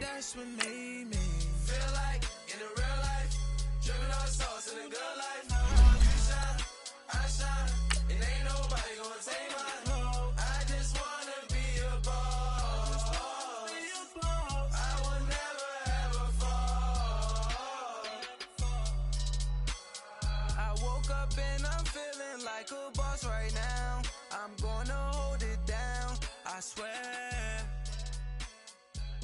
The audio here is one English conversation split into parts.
that's what made me feel like in the real life, dripping on sauce in the good life. You shine, I shine, and ain't nobody gonna take mine. I just wanna be a boss. I will never ever fall. I woke up and I'm feeling like a boss right now. I'm gonna hold it down, I swear.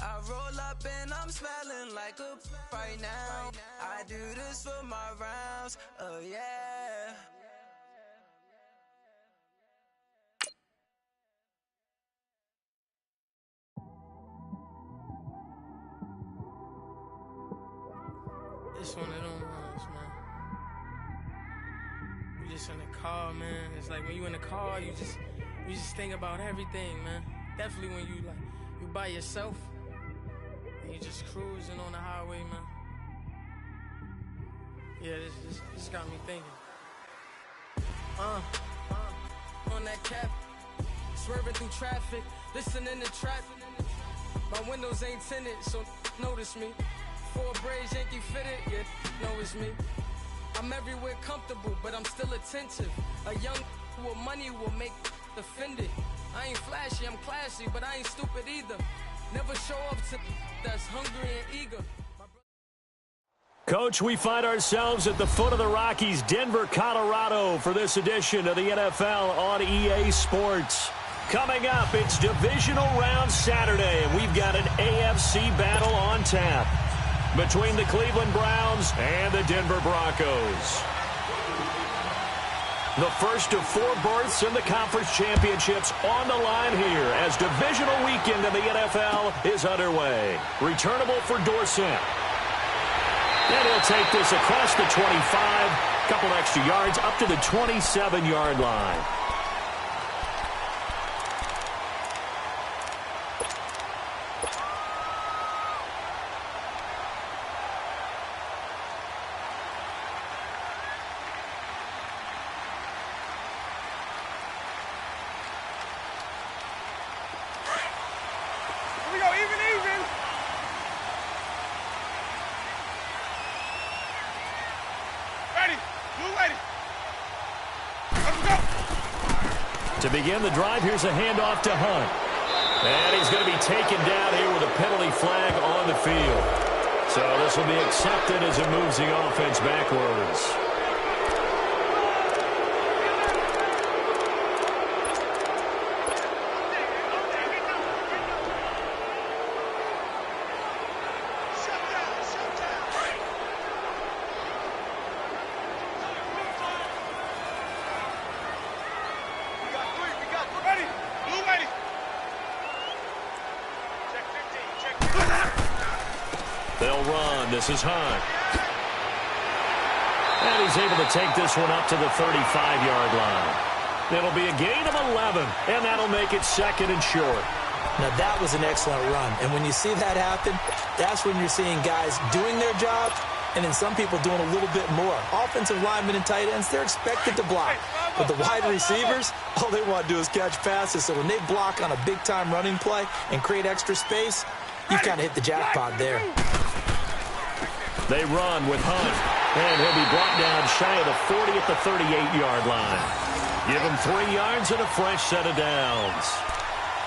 I roll up and I'm smelling like a right now. I do this for my rounds, oh yeah. It's one of them ones, man. You just in the car, man. It's like when you in the car, you just think about everything, man. Definitely when you by yourself. You just cruising on the highway, man. Yeah, this got me thinking. On that cap, swerving through traffic, listening to trap. My windows ain't tinted, so notice me. 4 braids, Yankee fitted, yeah, know it's me. I'm everywhere comfortable, but I'm still attentive. A young with money will make offended. I ain't flashy, I'm classy, but I ain't stupid either. Never show up to that's hungry and eager. Coach, we find ourselves at the foot of the Rockies, Denver, Colorado, for this edition of the NFL on EA Sports. Coming up, it's Divisional Round Saturday, and we've got an AFC battle on tap between the Cleveland Browns and the Denver Broncos. The first of 4 berths in the conference championships on the line here as divisional weekend in the NFL is underway. Returnable for Dorsett. And he'll take this across the 25, couple extra yards up to the 27-yard line. To begin the drive, here's a handoff to Hunt. And he's going to be taken down here with a penalty flag on the field. So this will be accepted as it moves the offense backwards. They'll run. This is Hunt. And he's able to take this one up to the 35-yard line. It'll be a gain of 11, and that'll make it 2nd and short. Now, that was an excellent run. And when you see that happen, that's when you're seeing guys doing their job and then some people doing a little bit more. Offensive linemen and tight ends, they're expected to block. But the wide receivers, all they want to do is catch passes. So when they block on a big-time running play and create extra space, you've kind of hit the jackpot there. They run with Hunt, and he'll be brought down shy of the 40 at the 38-yard line. Give him 3 yards and a fresh set of downs.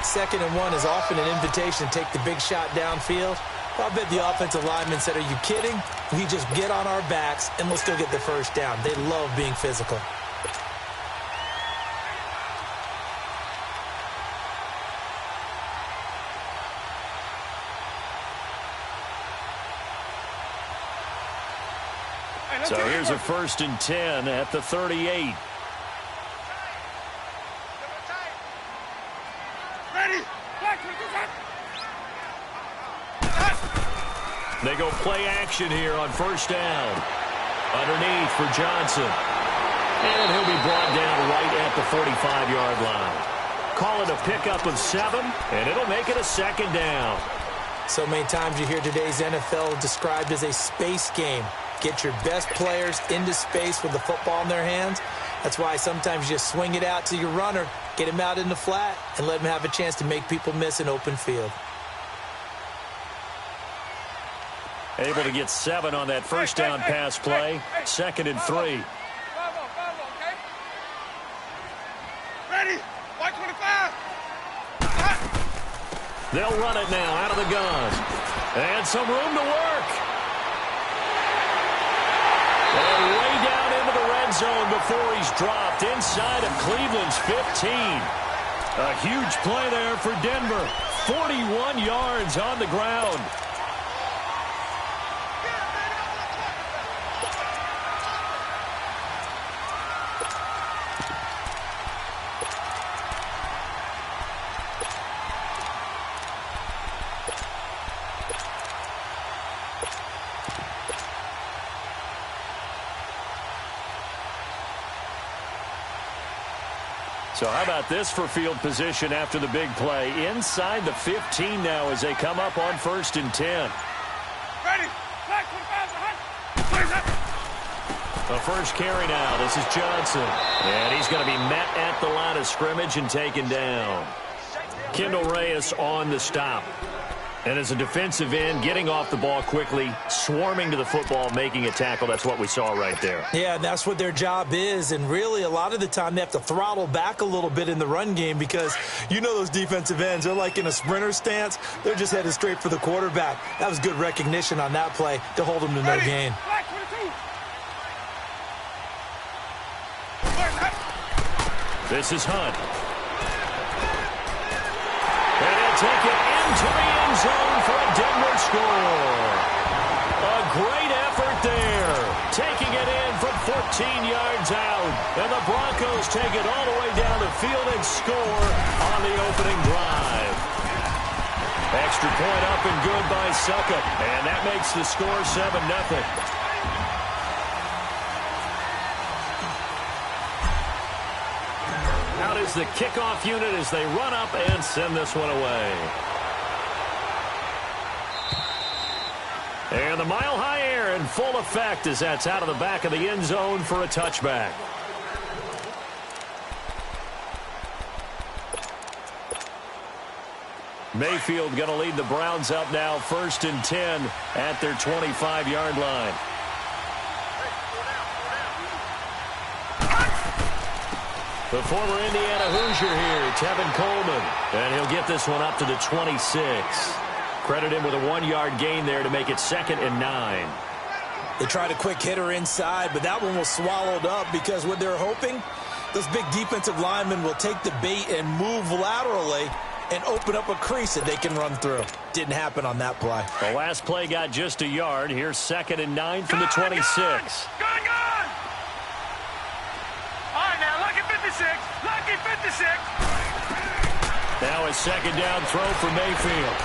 2nd and 1 is often an invitation to take the big shot downfield. Well, I bet the offensive lineman said, are you kidding? We just get on our backs, and we'll still get the first down. They love being physical. So here's a 1st and 10 at the 38. They go play action here on 1st down. Underneath for Johnson. And he'll be brought down right at the 45-yard line. Call it a pickup of 7, and it'll make it a 2nd down. So many times you hear today's NFL described as a space game. Get your best players into space with the football in their hands. That's why sometimes you just swing it out to your runner, get him out in the flat, and let him have a chance to make people miss an open field. Able to get 7 on that first down pass play. 2nd and 3. Ready? White 25. They'll run it now out of the gun. And some room to work. And way down into the red zone before he's dropped inside of Cleveland's 15. A huge play there for Denver. 41 yards on the ground. So how about this for field position after the big play? Inside the 15 now as they come up on 1st and 10. Ready? Black 25. The first carry now. This is Johnson. And he's going to be met at the line of scrimmage and taken down. Kendall Reyes on the stop. And as a defensive end, getting off the ball quickly, swarming to the football, making a tackle. That's what we saw right there. Yeah, and that's what their job is. And really, a lot of the time, they have to throttle back a little bit in the run game because you know those defensive ends, they're like in a sprinter stance. They're just headed straight for the quarterback. That was good recognition on that play to hold them to no gain. Black 22. This is Hunt. And he'll take it into the end zone for a Denver score. A great effort there. Taking it in from 14 yards out. And the Broncos take it all the way down the field and score on the opening drive. Extra point up and good by Suckup. And that makes the score 7-0. Out is the kickoff unit as they run up and send this one away. And the Mile High Air in full effect as that's out of the back of the end zone for a touchback. Mayfield going to lead the Browns up now 1st and 10 at their 25-yard line. The former Indiana Hoosier here, Tevin Coleman. And he'll get this one up to the 26. Credit him with a 1-yard gain there to make it 2nd and 9. They tried a quick hitter inside, but that one was swallowed up because what they're hoping, those big defensive linemen will take the bait and move laterally and open up a crease that they can run through. Didn't happen on that play. The last play got just a yard. Here's 2nd and 9 from the 26. Gone! All right, now, lucky 56. Lucky 56. Now a 2nd down throw for Mayfield.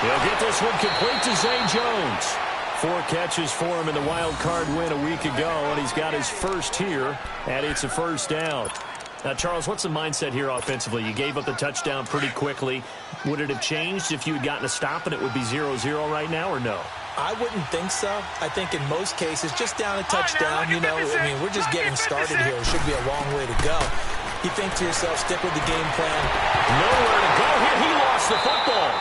He'll get this one complete to Zay Jones. 4 catches for him in the wild card win a week ago, and he's got his first here, and it's a 1st down. Now, Charles, what's the mindset here offensively? You gave up the touchdown pretty quickly. Would it have changed if you had gotten a stop and it would be 0-0 right now, or no? I wouldn't think so. I think in most cases, just down a touchdown, you know, I mean, we're just getting started here. It should be a long way to go. You think to yourself, stick with the game plan. Nowhere to go here. He lost the football.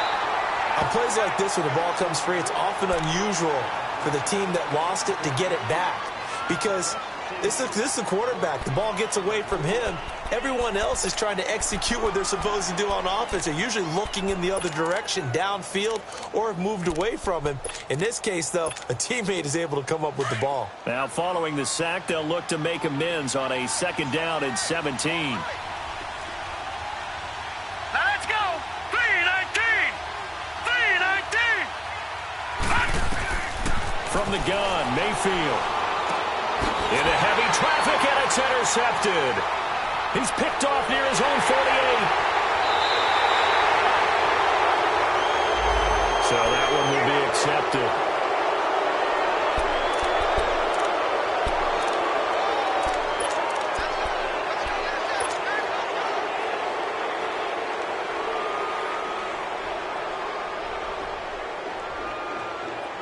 On plays like this where the ball comes free, it's often unusual for the team that lost it to get it back because this is the quarterback. The ball gets away from him. Everyone else is trying to execute what they're supposed to do on offense. They're usually looking in the other direction, downfield, or have moved away from him. In this case, though, a teammate is able to come up with the ball. Now, following the sack, they'll look to make amends on a 2nd down and 17. Now let's go. 3-19. 3-19. From the gun, Mayfield. Into heavy traffic, and it's intercepted. He's picked off near his own 48. So that one will be accepted.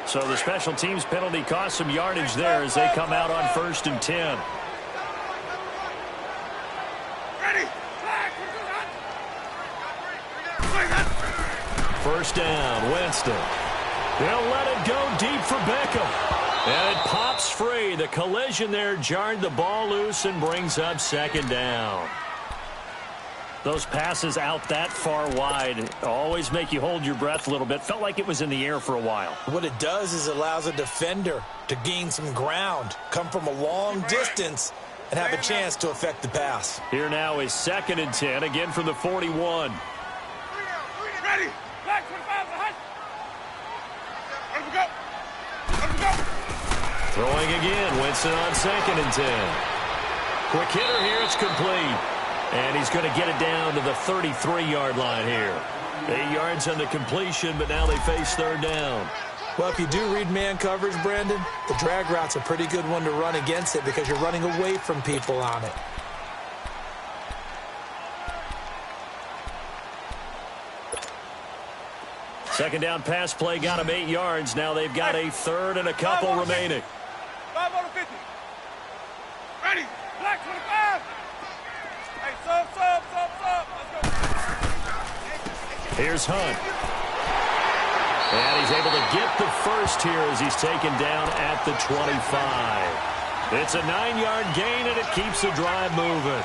So the special teams penalty cost some yardage there as they come out on 1st and 10. Ready? 1st down, Winston. They'll let it go deep for Beckham. And it pops free. The collision there jarred the ball loose and brings up second down. Those passes out that far wide always make you hold your breath a little bit. Felt like it was in the air for a while. What it does is it allows a defender to gain some ground, come from a long distance, and have a chance to affect the pass. Here now is 2nd and 10, again from the 41. Ready. Black 25 behind. Let we go. Let we go. Throwing again, Winston on 2nd and 10. Quick hitter here, it's complete. And he's going to get it down to the 33-yard line here. 8 yards on the completion, but now they face 3rd down. Well, if you do read man coverage, Brandon, the drag route's a pretty good one to run against it because you're running away from people on it. Second down pass play got him 8 yards. Now they've got a 3rd and a couple remaining. 5 on the 50. Ready. Black 25. Hey, sub. Let's go. Here's Hunt. And he's able to get the first here as he's taken down at the 25. It's a 9-yard gain, and it keeps the drive moving.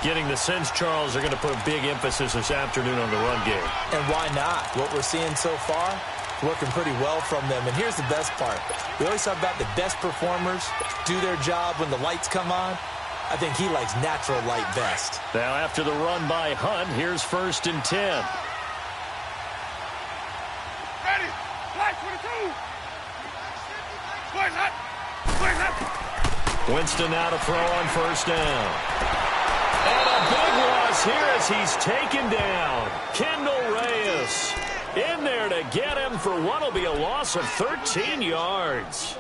Getting the sense, Charles, they're going to put a big emphasis this afternoon on the run game. And why not? What we're seeing so far, working pretty well from them. And here's the best part. We always talk about the best performers do their job when the lights come on. I think he likes natural light best. Now after the run by Hunt, here's 1st and 10. Ready. Black 22. Boys up. Winston now to throw on 1st down. And a big loss here as he's taken down. Kendall Reyes in there to get him for what will be a loss of 13 yards.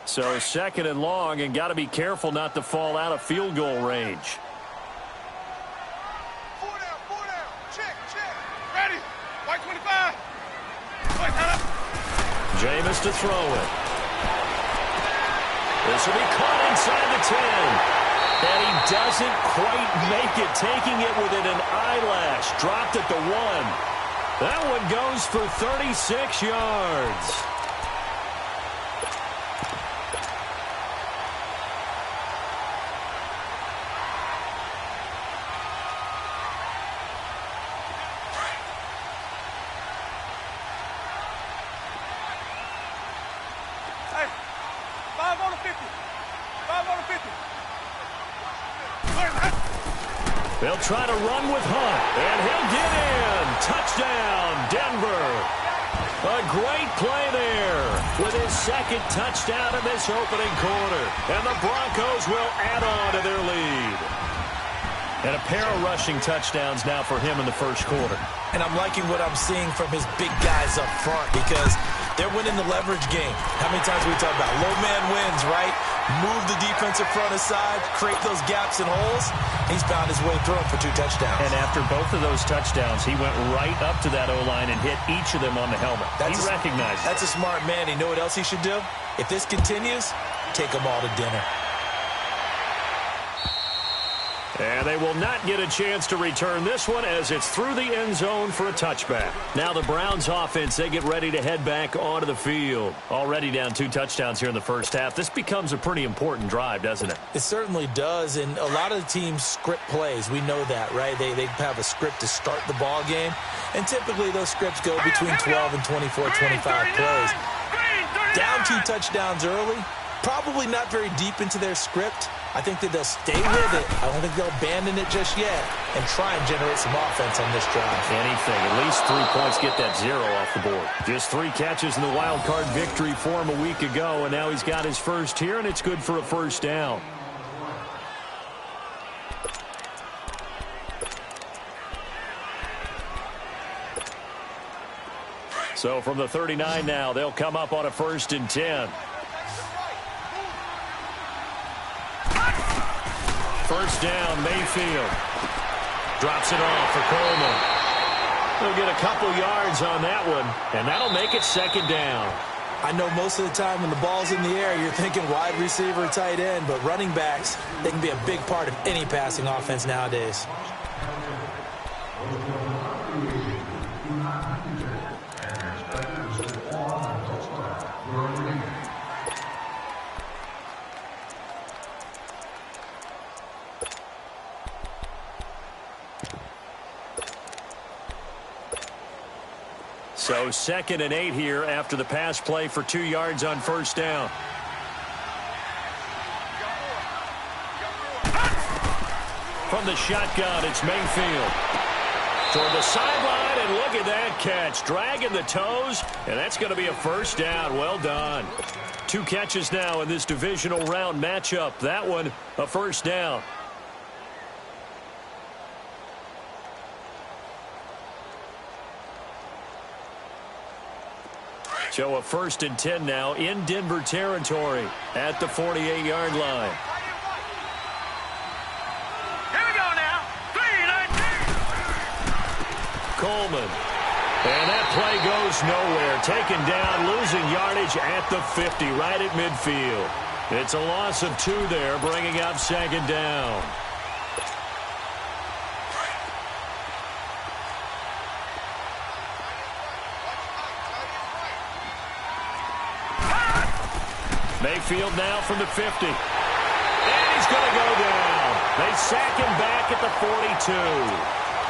So 2nd and long, and got to be careful not to fall out of field goal range. 4 down. Check. Ready. White 25. Boys, head up. Jameis to throw it. This will be caught inside the 10. And he doesn't quite make it, taking it within an eyelash. Dropped at the 1. That one goes for 36 yards. Hey, 5 on the 50. 5 on the 50. They'll try to run with Hunt, and he'll get in. Touchdown, Denver. A great play there with his 2nd touchdown in this opening quarter. And the Broncos will add on to their lead. And a pair of rushing touchdowns now for him in the 1st quarter. And I'm liking what I'm seeing from his big guys up front because they're winning the leverage game. How many times we talk about low man wins, right? Move the defensive front aside, create those gaps and holes. He's found his way through them for 2 touchdowns. And after both of those touchdowns, he went right up to that O-line and hit each of them on the helmet. He recognized it. That's a smart man. You know what else he should do? If this continues, take them all to dinner. And they will not get a chance to return this one as it's through the end zone for a touchback. Now the Browns offense, they get ready to head back onto the field. Already down 2 touchdowns here in the 1st half. This becomes a pretty important drive, doesn't it? It certainly does, and a lot of the teams script plays. We know that, right? They have a script to start the ball game, and typically those scripts go between 12 and 24, 25 plays. Down 2 touchdowns early, probably not very deep into their script. I think that they'll stay with it. I don't think they'll abandon it just yet and try and generate some offense on this drive. Anything. At least 3 points, get that 0 off the board. Just 3 catches in the wild card victory for him a week ago, and now he's got his first here, and it's good for a 1st down. So from the 39 now, they'll come up on a 1st and 10. 1st down, Mayfield. Drops it off for Coleman. They'll get a couple yards on that one, and that'll make it 2nd down. I know most of the time when the ball's in the air, you're thinking wide receiver, tight end, but running backs, they can be a big part of any passing offense nowadays. So 2nd and 8 here after the pass play for 2 yards on first down. From the shotgun, it's Mayfield. Toward the sideline, and look at that catch. Dragging the toes, and that's going to be a first down. Well done. 2 catches now in this divisional round matchup. That one, a first down. So a 1st and 10 now in Denver territory at the 48-yard line. Here we go now. 3-19. Coleman. And that play goes nowhere. Taken down, losing yardage at the 50, right at midfield. It's a loss of 2 there, bringing up 2nd down. Mayfield now from the 50. And he's going to go down. They sack him back at the 42.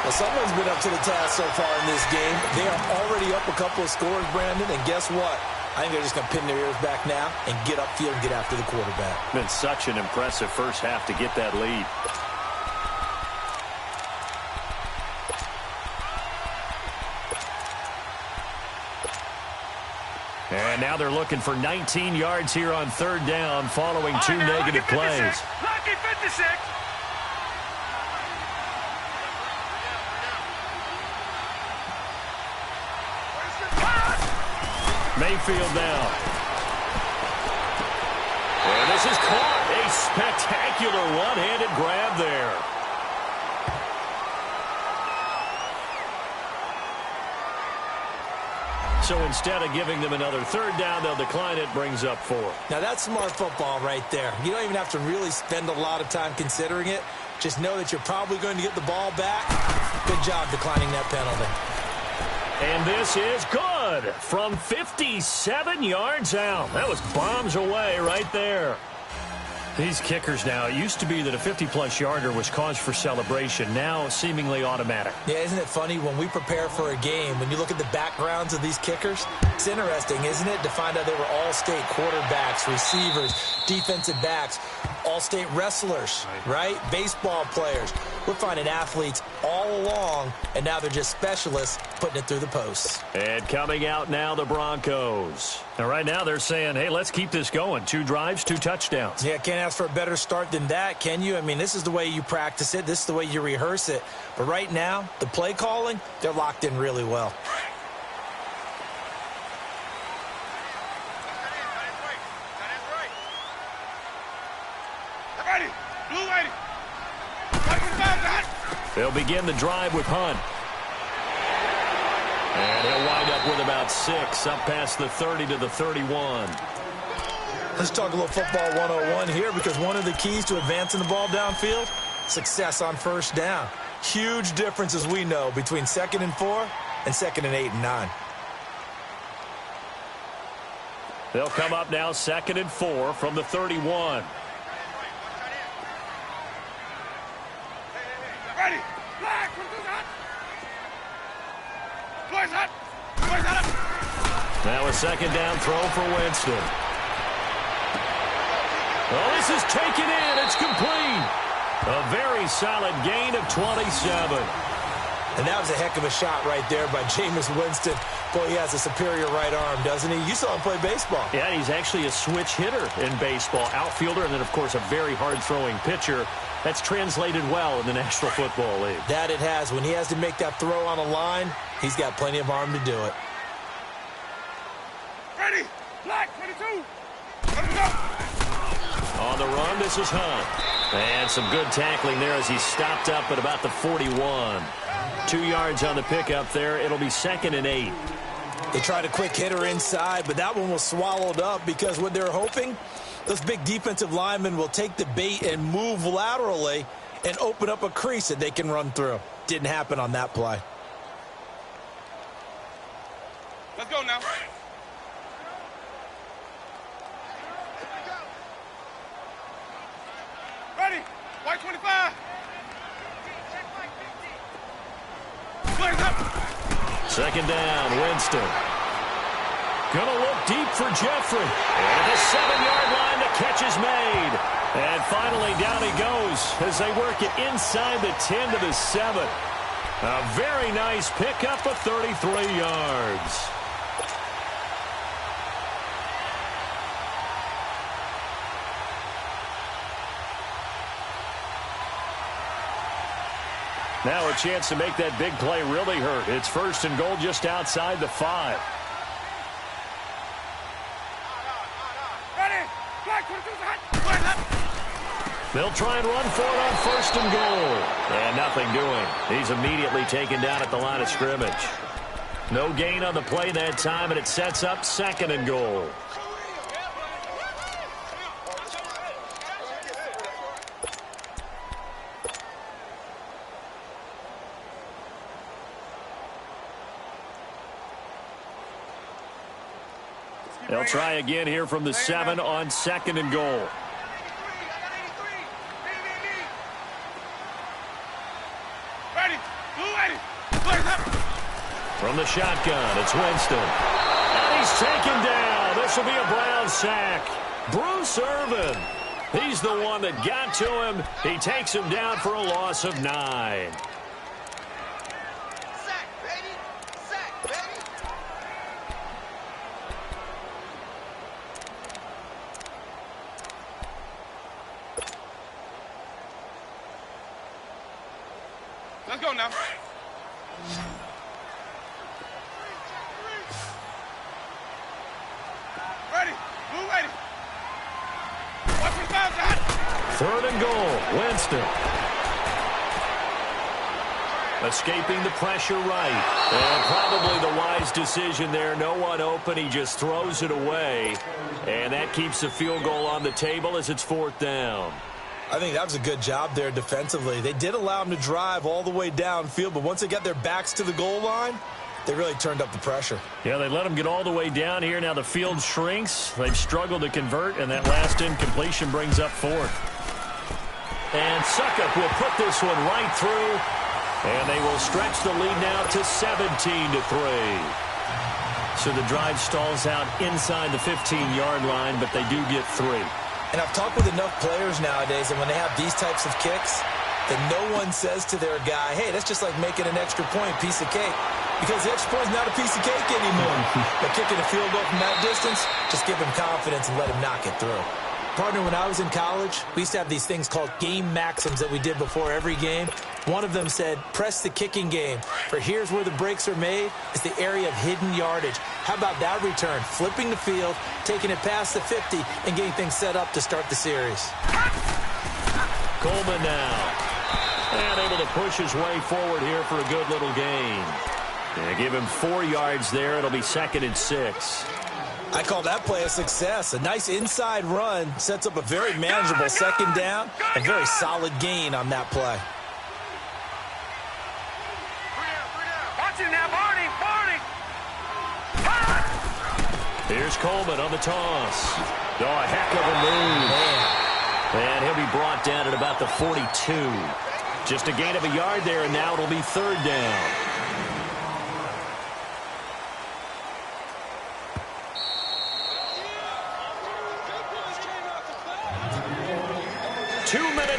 Well, someone's been up to the task so far in this game. They are already up a couple of scores, Brandon, and guess what? I think they're just going to pin their ears back now and get upfield and get after the quarterback. Been such an impressive first half to get that lead. And now they're looking for 19 yards here on 3rd down following 2 negative plays. Lucky 56. Mayfield now. And this is caught. A spectacular one-handed grab there. So instead of giving them another 3rd down, they'll decline it, brings up 4. Now, that's smart football right there. You don't even have to really spend a lot of time considering it. Just know that you're probably going to get the ball back. Good job declining that penalty. And this is good from 57 yards out. That was bombs away right there. These kickers now, it used to be that a 50-plus yarder was cause for celebration. Now seemingly automatic. Yeah, isn't it funny when we prepare for a game, when you look at the backgrounds of these kickers, it's interesting, isn't it, to find out they were all-state quarterbacks, receivers, defensive backs, all-state wrestlers, right? Baseball players. We're finding athletes all along, and now they're just specialists putting it through the posts. And coming out now, the Broncos. Now, right now, they're saying, hey, let's keep this going. 2 drives, 2 touchdowns. Yeah, can't ask for a better start than that, can you? I mean, this is the way you practice it. This is the way you rehearse it. But right now, the play calling, they're locked in really well. They'll begin the drive with Hunt. And he'll wind up with about 6, up past the 30 to the 31. Let's talk a little football 101 here, because one of the keys to advancing the ball downfield, success on first down. Huge difference, as we know, between 2nd and 4 and 2nd and 8 and 9. They'll come up now 2nd and 4 from the 31. Ready. Black. Now a 2nd down throw for Winston. Oh, this is taken in. It's complete. A very solid gain of 27. And that was a heck of a shot right there by Jameis Winston. Boy, he has a superior right arm, doesn't he? You saw him play baseball. Yeah, he's actually a switch hitter in baseball. Outfielder, and then, of course, a very hard-throwing pitcher. That's translated well in the National Football League. That it has. When he has to make that throw on a line, he's got plenty of arm to do it. Ready. Black 22. Let's go. On the run, this is Hunt. And some good tackling there as he stopped up at about the 41. 2 yards on the pickup there. It'll be 2nd and 8. They tried a quick hitter inside, but that one was swallowed up because what they're hoping, those big defensive linemen will take the bait and move laterally and open up a crease that they can run through. Didn't happen on that play. Let's go now. Ready? White 25. Flags up. Second down, Winston. Gonna look deep for Jeffrey. And at the 7-yard line, the catch is made. And finally, down he goes as they work it inside the 10 to the 7. A very nice pickup of 33 yards. Now a chance to make that big play really hurt. It's first and goal just outside the 5. Ready? Flag 22's hot. Flag up. They'll try and run for it on first and goal. And nothing doing. He's immediately taken down at the line of scrimmage. No gain on the play that time, and it sets up second and goal. They'll try again here from the 7 on second and goal. Ready? Blue 80. Flags up. From the shotgun, it's Winston. And he's taken down. This will be a Brown sack. Bruce Irvin. He's the one that got to him. He takes him down for a loss of 9. Let's go now. Ready? Blue 80. Watch your bounce out. Third and goal, Winston. Escaping the pressure right. And probably the wise decision there. No one open. He just throws it away. And that keeps the field goal on the table as it's 4th down. I think that was a good job there defensively. They did allow them to drive all the way downfield, but once they got their backs to the goal line, they really turned up the pressure. Yeah, they let them get all the way down here. Now the field shrinks. They've struggled to convert, and that last incompletion brings up 4th. And Suckup will put this one right through, and they will stretch the lead now to 17-3. So the drive stalls out inside the 15-yard line, but they do get 3. And I've talked with enough players nowadays, and when they have these types of kicks, that no one says to their guy, hey, that's just like making an extra point, piece of cake. Because the extra point is not a piece of cake anymore. But kicking a field goal from that distance, just give him confidence and let him knock it through. Partner, when I was in college, we used to have these things called game maxims that we did before every game. One of them said, press the kicking game. For here's where the breaks are made. It's the area of hidden yardage. How about that return? Flipping the field, taking it past the 50, and getting things set up to start the series. Coleman now. And able to push his way forward here for a good little gain. And give him 4 yards there. It'll be 2nd and 6. I call that play a success. A nice inside run sets up a very manageable second down. A very solid gain on that play. Watch it now, Barney. Here's Coleman on the toss. Oh, a heck of a move. And he'll be brought down at about the 42. Just a gain of a yard there, and now it'll be 3rd down.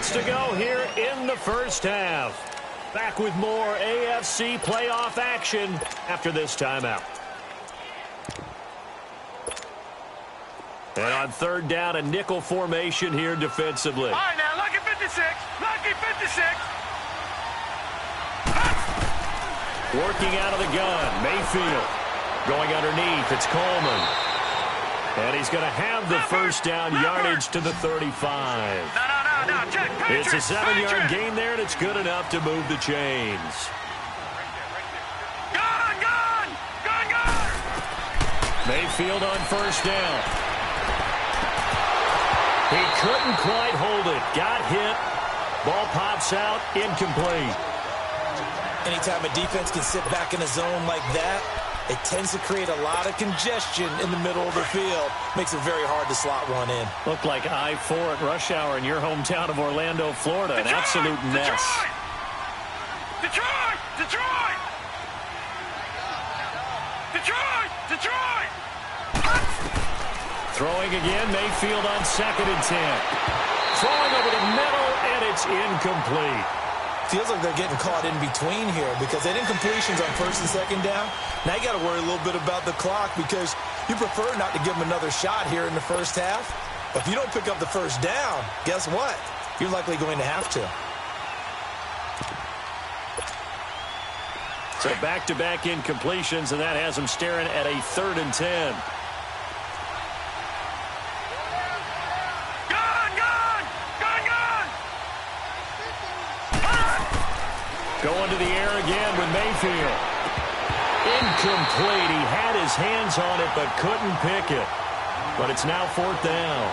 To go here in the first half. Back with more AFC playoff action after this timeout. And on 3rd down, a nickel formation here defensively. All right, now, lucky 56. Lucky 56. Working out of the gun, Mayfield. Going underneath, it's Coleman. And he's going to have the first down yardage to the 35. No, check. It's a 7-yard gain there, and it's good enough to move the chains. Gone! Mayfield on first down. He couldn't quite hold it. Got hit. Ball pops out. Incomplete. Anytime a defense can sit back in a zone like that, it tends to create a lot of congestion in the middle of the field. Makes it very hard to slot one in. Looked like I-4 at rush hour in your hometown of Orlando, Florida. An absolute mess. Detroit! Detroit! Detroit! Detroit! Throwing again, Mayfield on 2nd and 10. Throwing over the middle, and it's incomplete. Feels like they're getting caught in between here because they did incompletions on 1st and 2nd down. Now you got to worry a little bit about the clock because you prefer not to give them another shot here in the first half. But if you don't pick up the first down, guess what? You're likely going to have to. So back-to-back incompletions, and that has them staring at a 3rd and 10. Going to the air again with Mayfield. Incomplete. He had his hands on it but couldn't pick it. But it's now 4th down.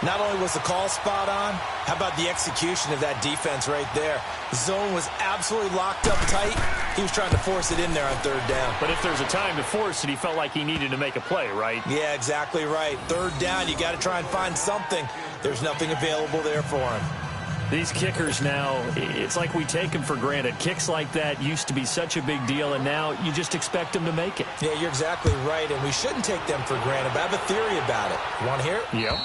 Not only was the call spot on, how about the execution of that defense right there? The zone was absolutely locked up tight. He was trying to force it in there on 3rd down. But if there's a time to force it, he felt like he needed to make a play, right? Yeah, exactly right. 3rd down, you got to try and find something. There's nothing available there for him. These kickers now, it's like we take them for granted. Kicks like that used to be such a big deal, and now you just expect them to make it. Yeah, you're exactly right, and we shouldn't take them for granted. But I have a theory about it. You want to hear it? Yep.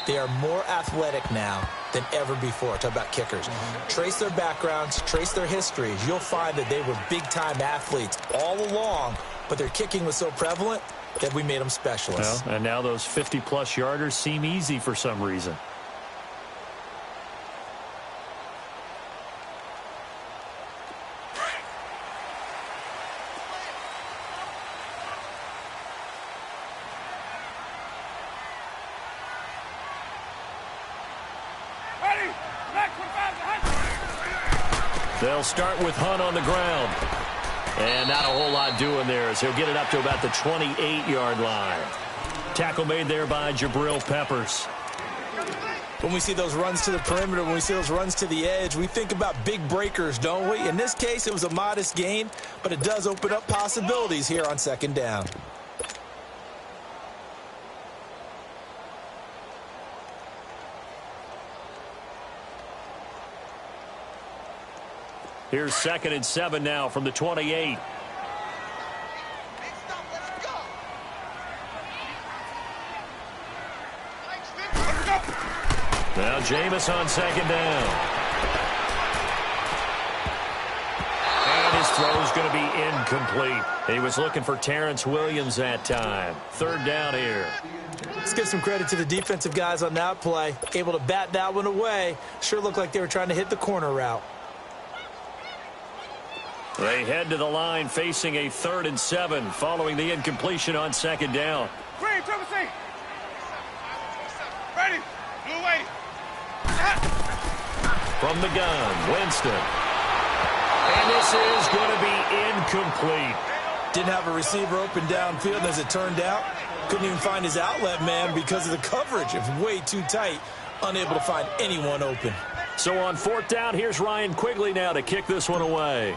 They are more athletic now than ever before. Talk about kickers. Trace their backgrounds, trace their histories. You'll find that they were big-time athletes all along, but their kicking was so prevalent that we made them specialists. Well, and now those 50-plus yarders seem easy for some reason. They'll start with Hunt on the ground. And not a whole lot doing there as he'll get it up to about the 28-yard line. Tackle made there by Jabril Peppers. When we see those runs to the perimeter, when we see those runs to the edge, we think about big breakers, don't we? In this case, it was a modest gain, but it does open up possibilities here on 2nd down. Here's 2nd and 7 now from the 28. Now Jameis on 2nd down. And his throw is going to be incomplete. He was looking for Terrence Williams that time. 3rd down here. Let's give some credit to the defensive guys on that play. Able to bat that one away. Sure looked like they were trying to hit the corner route. They head to the line facing a 3rd and 7 following the incompletion on 2nd down. Green, triple C. Ready. Blue way. From the gun, Winston. And this is going to be incomplete. Didn't have a receiver open downfield, as it turned out. Couldn't even find his outlet man because of the coverage. It was way too tight. Unable to find anyone open. So on 4th down, here's Ryan Quigley now to kick this one away.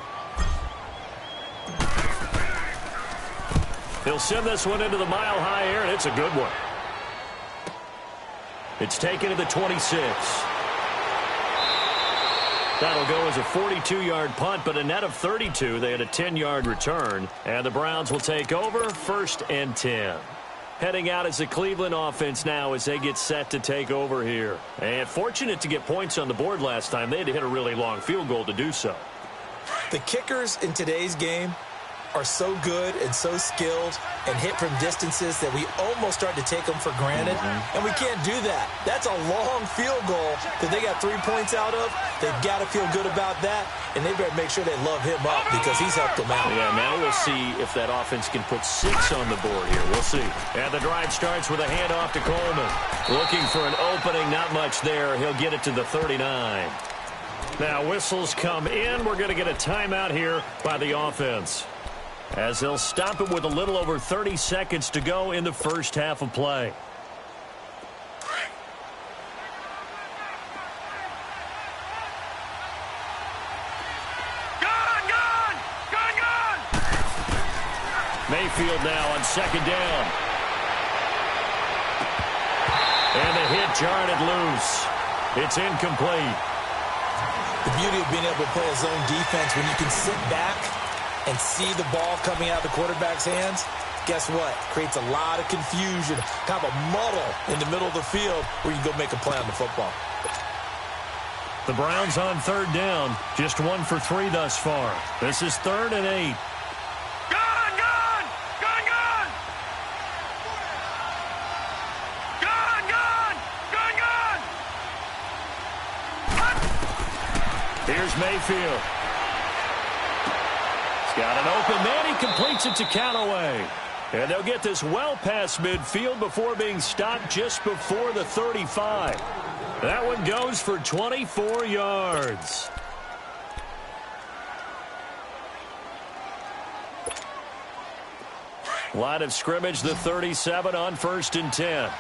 He'll send this one into the mile-high air, and it's a good one. It's taken to the 26. That'll go as a 42-yard punt, but a net of 32. They had a 10-yard return, and the Browns will take over 1st and 10. Heading out as the Cleveland offense now as they get set to take over here. And fortunate to get points on the board last time. They had to hit a really long field goal to do so. The kickers in today's game are so good and so skilled and hit from distances that we almost start to take them for granted, and we can't do that. That's a long field goal that they got 3 points out of. They've got to feel good about that, and they better make sure they love him up because he's helped them out. Yeah, now we'll see if that offense can put 6 on the board here. We'll see. And the drive starts with a handoff to Coleman. Looking for an opening, not much there. He'll get it to the 39. Now whistles come in. We're going to get a timeout here by the offense. as they'll stop it with a little over 30 seconds to go in the first half of play. Mayfield now on second down. And the hit jarred it loose. It's incomplete. The beauty of being able to play a zone defense when you can sit back and see the ball coming out of the quarterback's hands, guess what? Creates a lot of confusion, kind of a muddle in the middle of the field where you can go make a play on the football. The Browns on third down, just 1 for 3 thus far. This is 3rd and 8. Here's Mayfield. He's got an open man. He completes it to Callaway. And they'll get this well past midfield before being stopped just before the 35. That one goes for 24 yards. Line of scrimmage, the 37 on 1st and 10.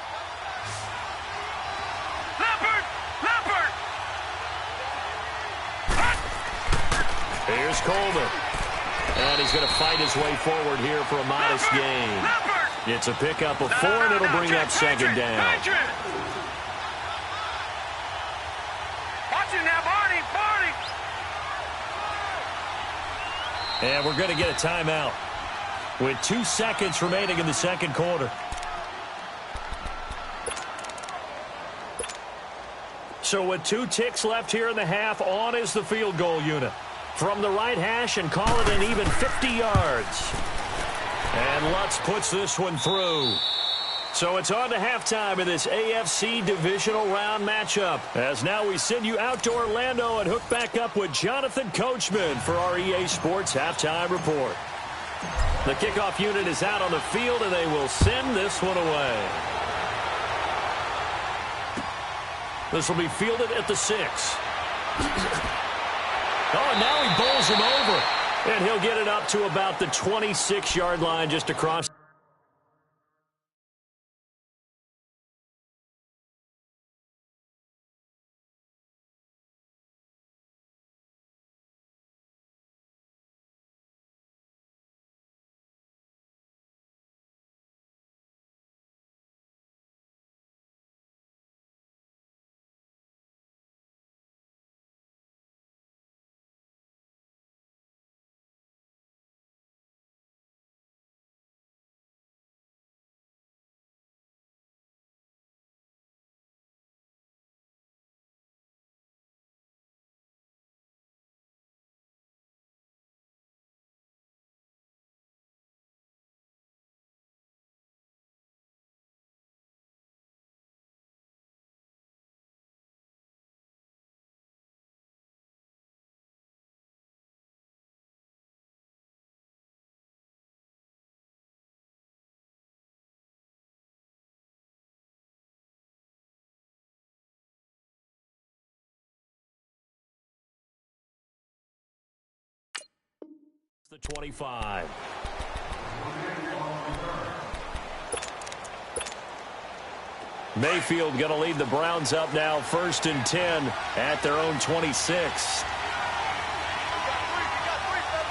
Here's Coleman. And he's going to fight his way forward here for a modest gain. It's a pickup of 4, and it'll bring up second down. Watch it now, Barney. And we're going to get a timeout with 2 seconds remaining in the second quarter. So with 2 ticks left here in the half, on is the field goal unit. From the right hash and call it an even 50 yards. And Lutz puts this one through. So it's on to halftime in this AFC divisional round matchup. As now we send you out to Orlando and hook back up with Jonathan Coachman for our EA Sports Halftime Report. The kickoff unit is out on the field, and they will send this one away. This will be fielded at the 6. Oh, and now he bowls him over. And he'll get it up to about the 26-yard line just across. The 25. Mayfield going to lead the Browns up now, 1st and 10 at their own 26. Here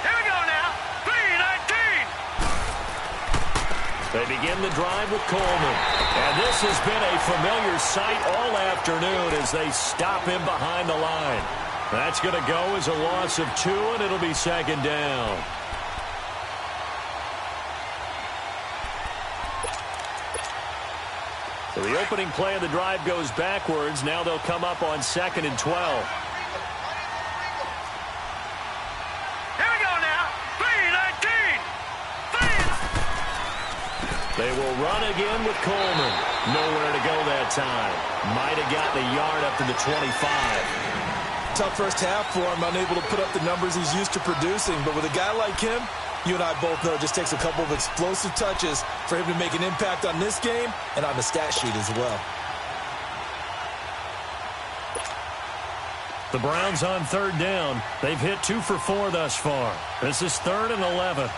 we go now. 3:19. They begin the drive with Coleman. And this has been a familiar sight all afternoon as they stop him behind the line. That's going to go as a loss of 2, and it'll be second down. So the opening play of the drive goes backwards. Now they'll come up on 2nd and 12. Here we go now. 3:19. They will run again with Coleman. Nowhere to go that time. Might have gotten a yard up to the 25. Tough first half for him, unable to put up the numbers he's used to producing. But with a guy like him, you and I both know it just takes a couple of explosive touches for him to make an impact on this game and on the stat sheet as well. The Browns on 3rd down. They've hit 2 for 4 thus far. This is 3rd and 11.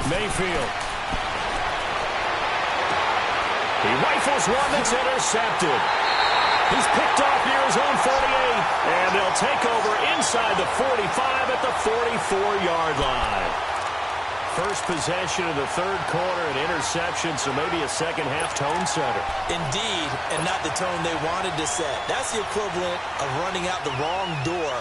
Mayfield. He rifles one that's intercepted. He's picked off near his own 48, and they'll take over inside the 45 at the 44-yard line. First possession of the third quarter, an interception, so maybe a second-half tone setter. Indeed, and not the tone they wanted to set. That's the equivalent of running out the wrong door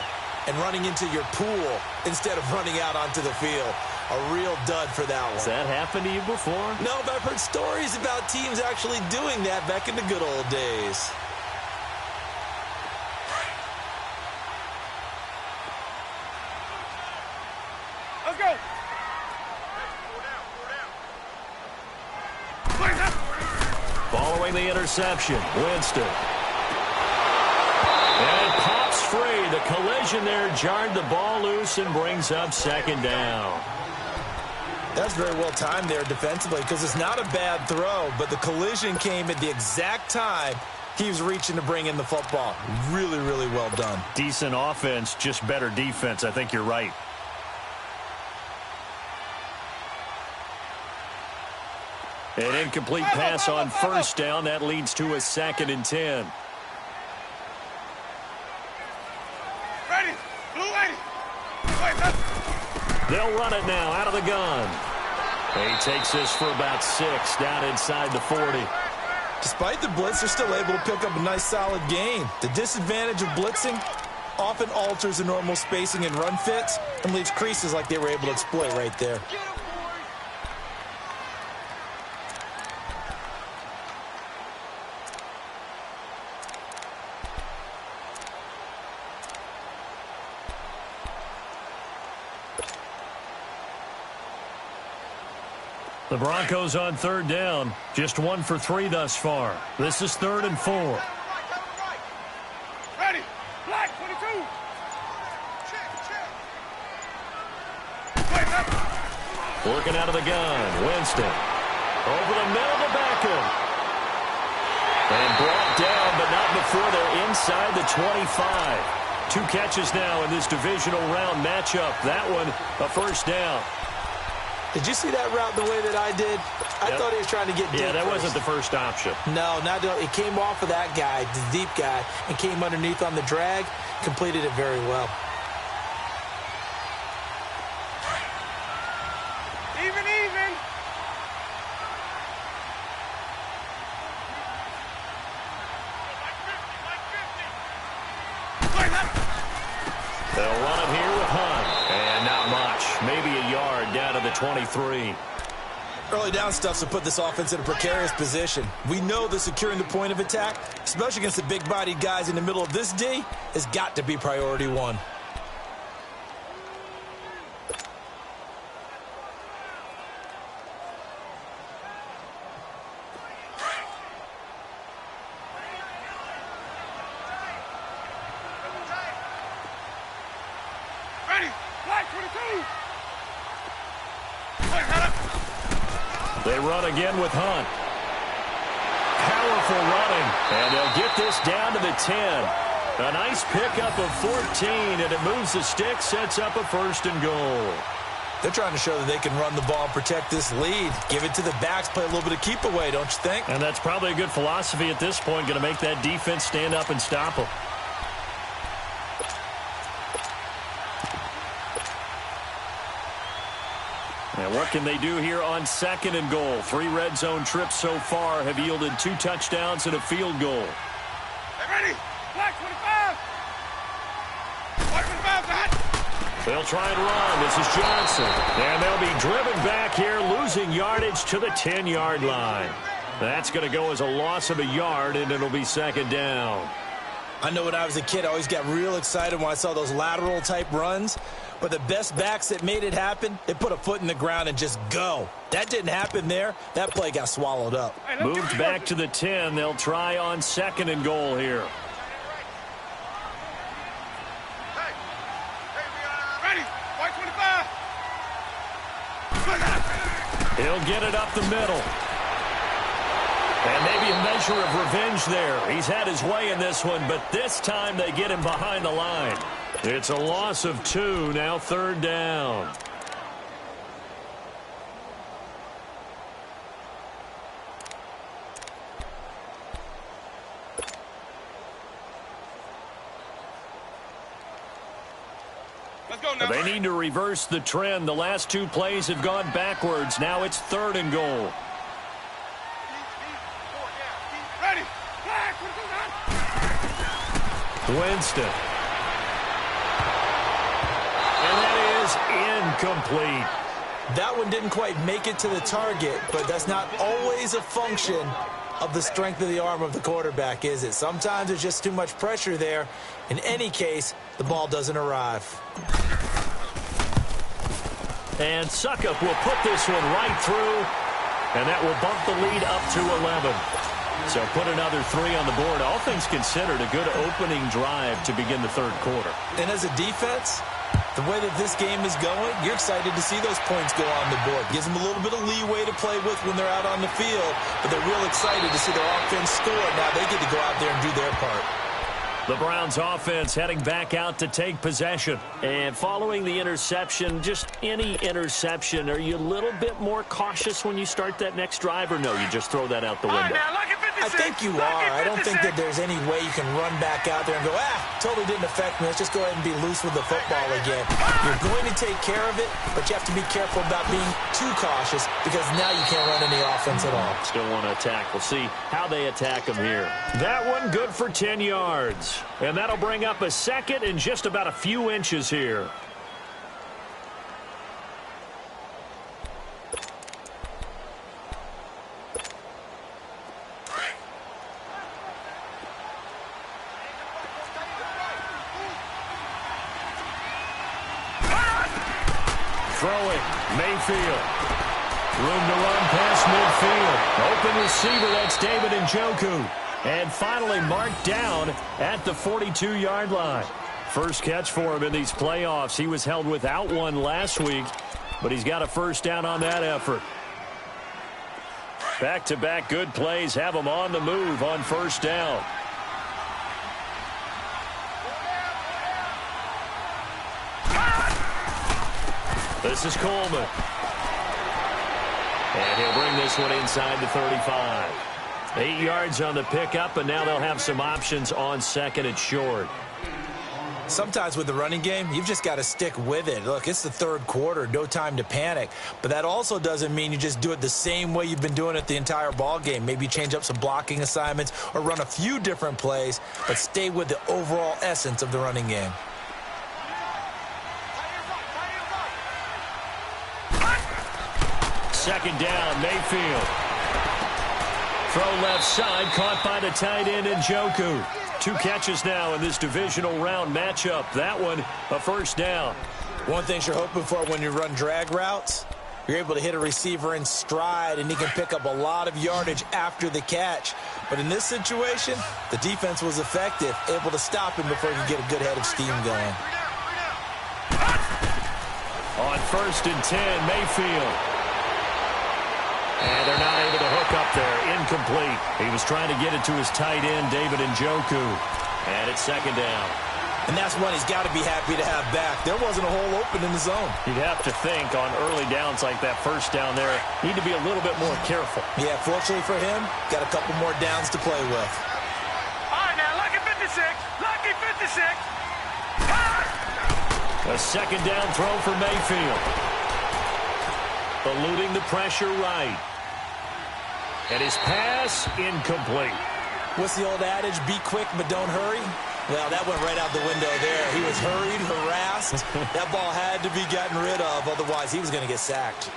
and running into your pool instead of running out onto the field. A real dud for that one. Has that happened to you before? No, but I've heard stories about teams actually doing that back in the good old days. Let's go. Following the interception, Winston. And it pops free. The collision there jarred the ball loose and brings up second down. That's very well timed there defensively because it's not a bad throw, but the collision came at the exact time he was reaching to bring in the football. Really, really well done. Decent offense, just better defense. I think you're right. An incomplete pass on first down. That leads to a 2nd and 10. Ready. Blue lady. They'll run it now out of the gun. He takes this for about 6 down inside the 40. Despite the blitz, they're still able to pick up a nice solid gain. The disadvantage of blitzing often alters the normal spacing and run fits and leaves creases like they were able to exploit right there. The Broncos on third down. Just 1 for 3 thus far. This is 3rd and 4. Ready. Black 22. Working out of the gun. Winston. Over the middle to Beckham. And brought down, but not before they're inside the 25. 2 catches now in this divisional round matchup. That one, a first down. Did you see that route the way that I did? I thought he was trying to get deep. Yeah, that first. wasn't the first option. No, it came off of that guy, the deep guy, and came underneath on the drag, completed it very well. Even. They'll run it here with Hunt. And not much. Maybe a yard down to the 23. Early down stuff to put this offense in a precarious position. We know that securing the point of attack, especially against the big-bodied guys in the middle of this D, has got to be priority 1. Ready. Black 22. They run again with Hunt. Powerful running. And they'll get this down to the 10. A nice pickup of 14, and it moves the stick, sets up a 1st and goal. They're trying to show that they can run the ball and protect this lead. Give it to the backs, play a little bit of keep away, don't you think? And that's probably a good philosophy at this point, going to make that defense stand up and stop them. And what can they do here on 2nd and goal? 3 red zone trips so far have yielded 2 touchdowns and a field goal. Hey, ready. Black 25. Black 25 to hot. They'll try and run. This is Johnson. And they'll be driven back here, losing yardage to the 10-yard line. That's going to go as a loss of a yard, and it'll be 2nd down. I know when I was a kid, I always got real excited when I saw those lateral-type runs. But the best backs that made it happen, they put a foot in the ground and just go. That didn't happen there. That play got swallowed up. Moved back to the 10. They'll try on 2nd and goal here. Ready. White 25. He'll get it up the middle. And maybe a measure of revenge there. He's had his way in this one, but this time they get him behind the line. It's a loss of 2, now 3rd down. They need to reverse the trend. The last two plays have gone backwards. Now it's 3rd and goal. Ready. Winston. And that is incomplete. That one didn't quite make it to the target, but that's not always a function of the strength of the arm of the quarterback, is it? Sometimes there's just too much pressure there. In any case, the ball doesn't arrive. And Suckup will put this one right through, and that will bump the lead up to 11. So put another 3 on the board. All things considered, a good opening drive to begin the 3rd quarter. And as a defense, the way that this game is going, you're excited to see those points go on the board. Gives them a little bit of leeway to play with when they're out on the field, but they're real excited to see their offense score. Now they get to go out there and do their part. The Browns offense heading back out to take possession. And following the interception, just any interception, are you a little bit more cautious when you start that next drive, or no, you just throw that out the window? I think you are. I don't think that there's any way you can run back out there and go, totally didn't affect me. Let's just go ahead and be loose with the football again. You're going to take care of it, but you have to be careful about being too cautious because now you can't run any offense at all. Still want to attack. We'll see how they attack them here. That one good for 10 yards. And that'll bring up a 2nd and just about a few inches here. Throwing, Mayfield. Room to run past midfield. Open receiver, that's David Njoku. And finally marked down at the 42-yard line. First catch for him in these playoffs. He was held without one last week, but he's got a first down on that effort. Back-to-back good plays have him on the move on first down. This is Coleman. And he'll bring this one inside the 35. 8 yards on the pickup, and now they'll have some options on 2nd and short. Sometimes with the running game, you've just got to stick with it. Look, it's the 3rd quarter, no time to panic. But that also doesn't mean you just do it the same way you've been doing it the entire ball game. Maybe change up some blocking assignments or run a few different plays, but stay with the overall essence of the running game. Second down, Mayfield. Throw left side, caught by the tight end Njoku. 2 catches now in this divisional round matchup. That one, a first down. One thing you're hoping for when you run drag routes, you're able to hit a receiver in stride, and he can pick up a lot of yardage after the catch. But in this situation, the defense was effective, able to stop him before he could get a good head of steam going. On 1st and 10, Mayfield. And they're not able to hook up there. Incomplete. He was trying to get it to his tight end, David Njoku. And it's 2nd down. And that's one he's got to be happy to have back. There wasn't a hole open in the zone. You'd have to think on early downs like that first down there, need to be a little bit more careful. Yeah, fortunately for him, got a couple more downs to play with. All right, now, lucky 56. Lucky 56. A 2nd down throw for Mayfield. Eluding the pressure right. And his pass incomplete. What's the old adage? Be quick, but don't hurry. Well, that went right out the window there. He was hurried, harassed. That ball had to be gotten rid of, otherwise he was going to get sacked.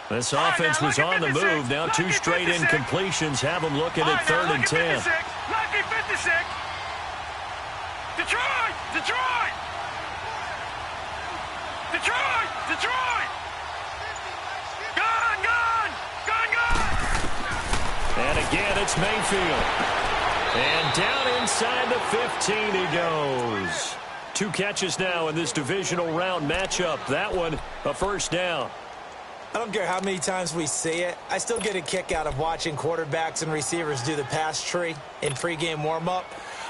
This offense was on the move. Now 2 straight incompletions have them looking at 3rd and 10. Lucky 56. Detroit! Detroit! Detroit! Detroit! Gone! Gone! Gone! Gone! And again, it's Mayfield. And down inside the 15 he goes. 2 catches now in this divisional round matchup. That one, a first down. I don't care how many times we say it, I still get a kick out of watching quarterbacks and receivers do the pass tree in pregame warm-up.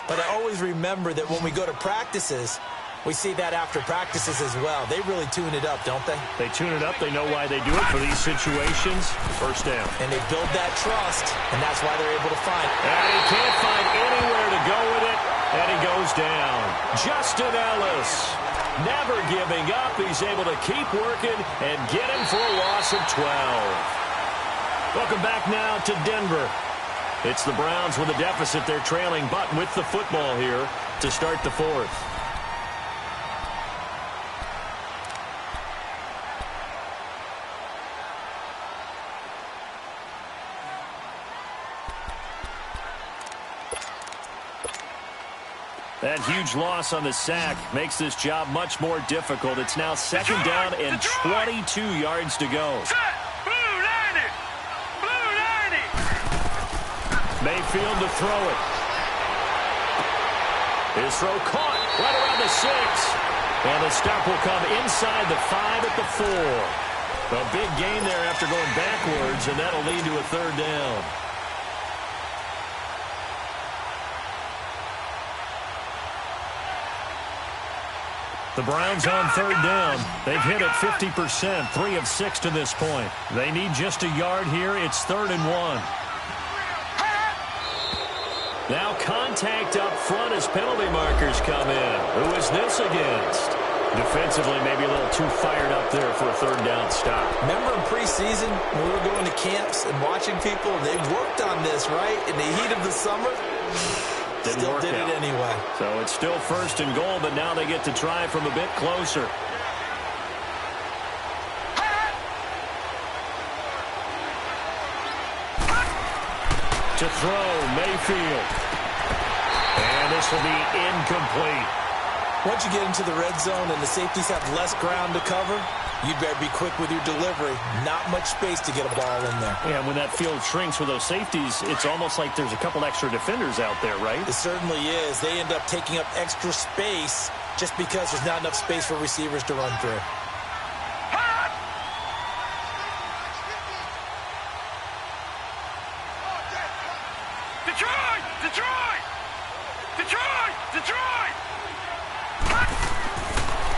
But I always remember that when we go to practices, We see that after practices as well. They really tune it up, don't they? They tune it up. They know why they do it for these situations. First down. And they build that trust, and that's why they're able to find it. And he can't find anywhere to go with it, and he goes down. Justin Ellis, never giving up. He's able to keep working and get him for a loss of 12. Welcome back now to Denver. It's the Browns with a deficit. They're trailing, but with the football here to start the fourth. That huge loss on the sack makes this job much more difficult. It's now second down and 22 yards to go. Mayfield to throw it. His throw caught right around the 6. And the stop will come inside the 5 at the 4. A big gain there after going backwards, and that'll lead to a third down. The Browns on third down. They've hit it 50%, 3 of 6 to this point. They need just a yard here. It's 3rd and 1. Now contact up front as penalty markers come in. Who is this against? Defensively, maybe a little too fired up there for a third down stop. Remember in preseason when we were going to camps and watching people, they worked on this, right? In the heat of the summer, still did it anyway. So it's still 1st and goal, but now they get to try from a bit closer. To throw, Mayfield. And this will be incomplete. Once you get into the red zone and the safeties have less ground to cover, you'd better be quick with your delivery. Not much space to get a ball in there. Yeah, when that field shrinks with those safeties, it's almost like there's a couple extra defenders out there, right? It certainly is. They end up taking up extra space just because there's not enough space for receivers to run through.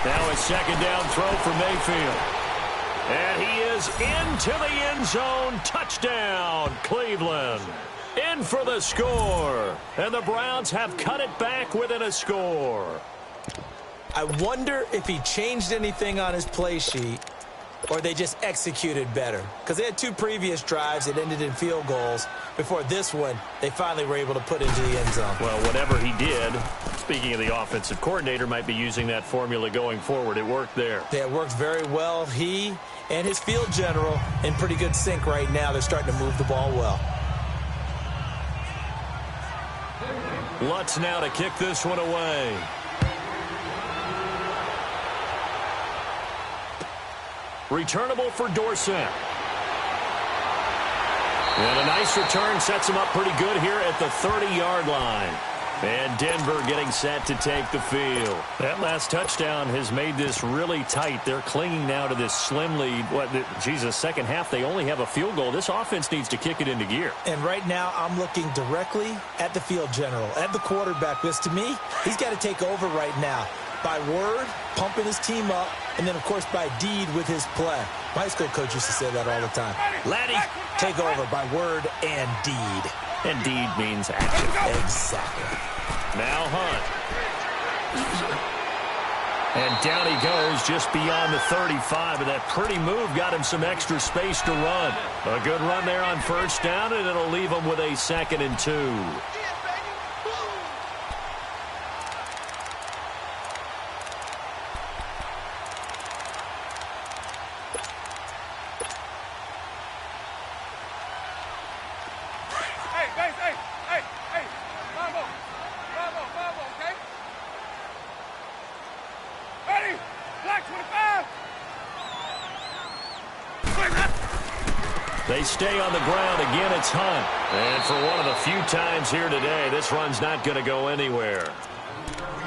Now a second down throw for Mayfield. And he is into the end zone. Touchdown, Cleveland. In for the score. And the Browns have cut it back within a score. I wonder if he changed anything on his play sheet or they just executed better. Because they had 2 previous drives that ended in field goals. Before this one, they finally were able to put into the end zone. Well, whatever he did, speaking of the offensive coordinator, might be using that formula going forward. It worked there. Yeah, it worked very well. He and his field general in pretty good sync right now. They're starting to move the ball well. Lutz now to kick this one away. Returnable for Dorsett. And a nice return sets him up pretty good here at the 30-yard line. And Denver getting set to take the field. That last touchdown has made this really tight. They're clinging now to this slim lead. Second half, they only have a field goal. This offense needs to kick it into gear. And right now, I'm looking directly at the field general, at the quarterback. Because to me, he's got to take over right now. By word, pumping his team up, and then, of course, by deed with his play. My high school coach used to say that all the time. Laddie, take over by word and deed. And deed means action. Exactly. Now Hunt. And down he goes just beyond the 35. And that pretty move got him some extra space to run. A good run there on first down, and it'll leave him with a 2nd and 2. They stay on the ground. Again, it's Hunt. And for one of the few times here today, this run's not going to go anywhere.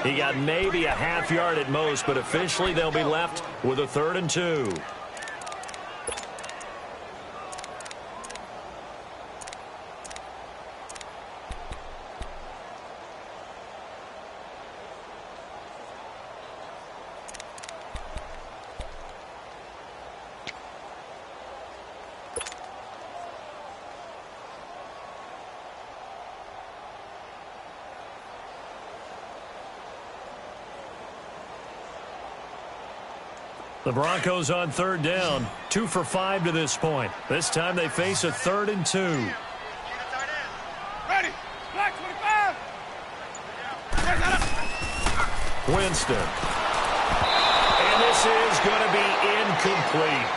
He got maybe a half yard at most, but officially they'll be left with a 3rd and 2. The Broncos on third down, 2 for 5 to this point. This time they face a 3rd and 2. Ready. Black 25. Winston. And this is going to be incomplete.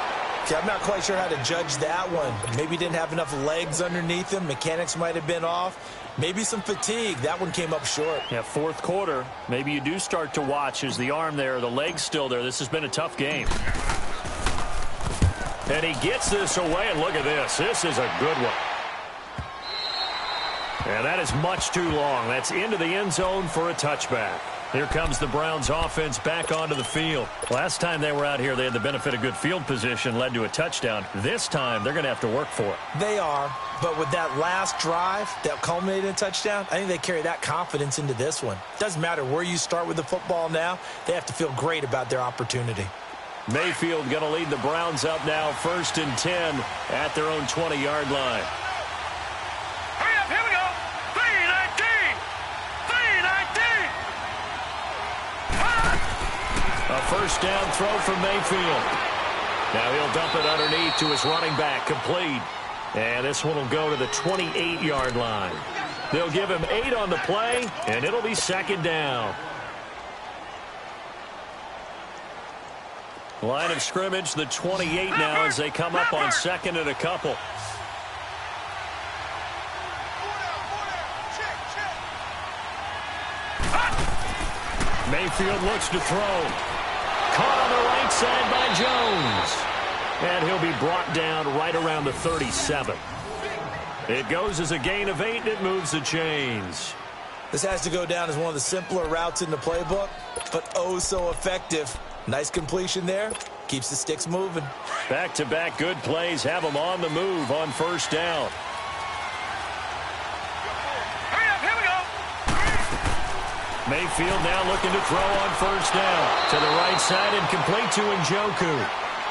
See, I'm not quite sure how to judge that one. Maybe he didn't have enough legs underneath him. Mechanics might have been off. Maybe some fatigue. That one came up short. Yeah, fourth quarter. Maybe you do start to watch as the arm there, the leg's still there. This has been a tough game. And he gets this away, and look at this. This is a good one. And that is much too long. That's into the end zone for a touchback. Here comes the Browns offense back onto the field. Last time they were out here, they had the benefit of good field position, led to a touchdown. This time, they're going to have to work for it. They are, but with that last drive that culminated in a touchdown, I think they carry that confidence into this one. Doesn't matter where you start with the football now, they have to feel great about their opportunity. Mayfield going to lead the Browns up now, 1st and 10 at their own 20-yard line. Hurry up, here we go. 3-19. 3-19. A first down throw from Mayfield. Now he'll dump it underneath to his running back, complete. And this one will go to the 28-yard line. They'll give him 8 on the play, and it'll be 2nd down. Line of scrimmage, the 28 now as they come up on 2nd and a couple. Mayfield looks to throw. Caught on the right side by Jones. And he'll be brought down right around the 37. It goes as a gain of 8, and it moves the chains. This has to go down as one of the simpler routes in the playbook, but oh so effective. Nice completion there. Keeps the sticks moving. Back-to-back good plays have them on the move on first down. Hurry up, here we go. Mayfield now looking to throw on first down. To the right side and complete to Njoku.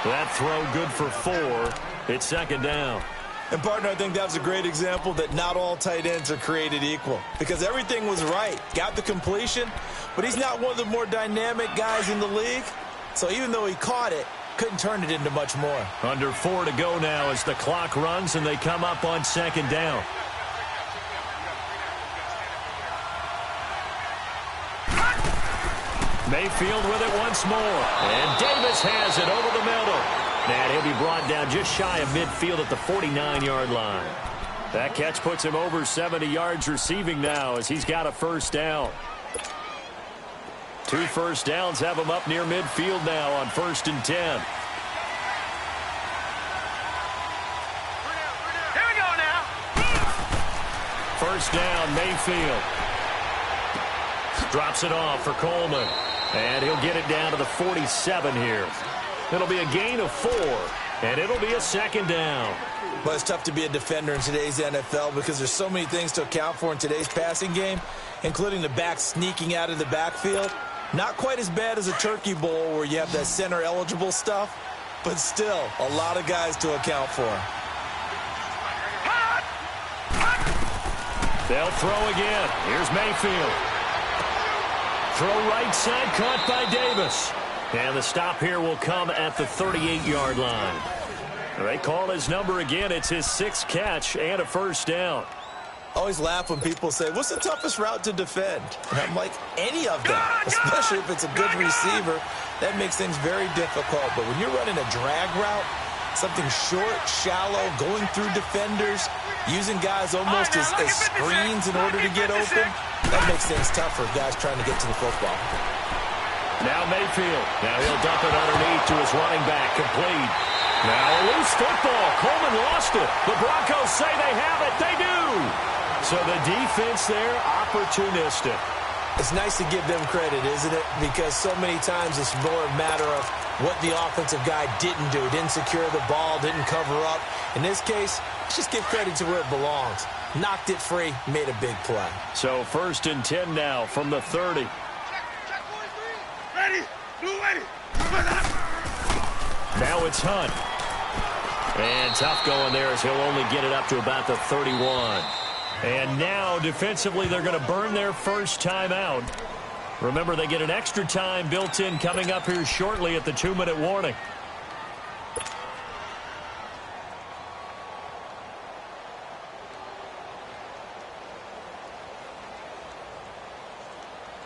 That throw good for 4. It's 2nd down. And, partner, I think that was a great example that not all tight ends are created equal. Because everything was right. Got the completion, but he's not one of the more dynamic guys in the league. So even though he caught it, couldn't turn it into much more. Under 4 to go now as the clock runs and they come up on 2nd down. Mayfield with it once more. And Davis has it over the middle. And he'll be brought down just shy of midfield at the 49-yard line. That catch puts him over 70 yards receiving now as he's got a first down. 2 first downs have him up near midfield now on 1st and 10. Here we go now. First down, Mayfield. Drops it off for Coleman. And he'll get it down to the 47 here. It'll be a gain of 4, and it'll be a 2nd down. But it's tough to be a defender in today's NFL because there's so many things to account for in today's passing game, including the back sneaking out of the backfield. Not quite as bad as a turkey bowl where you have that center-eligible stuff, but still a lot of guys to account for. They'll throw again. Here's Mayfield. Throw right side, caught by Davis. And the stop here will come at the 38-yard line. They call his number again. It's his 6th catch and a first down. Always laugh when people say, what's the toughest route to defend? And I'm like, any of them, especially if it's a good receiver. That makes things very difficult. But when you're running a drag route, something short, shallow, going through defenders, using guys almost as screens in order to get open, that makes things tough for guys trying to get to the football. Now Mayfield. Now he'll dump it underneath to his running back, complete. Now a loose football. Coleman lost it. The Broncos say they have it. They do. So the defense there, opportunistic. It's nice to give them credit, isn't it? Because so many times it's more a matter of what the offensive guy didn't do. Didn't secure the ball, didn't cover up. In this case, let's just give credit to where it belongs. Knocked it free, made a big play. So 1st and 10 now from the 30. Ready. Blue ready. Now it's Hunt. And tough going there as he'll only get it up to about the 31. And now defensively they're going to burn their first time out. Remember, they get an extra time built in coming up here shortly at the 2-minute warning.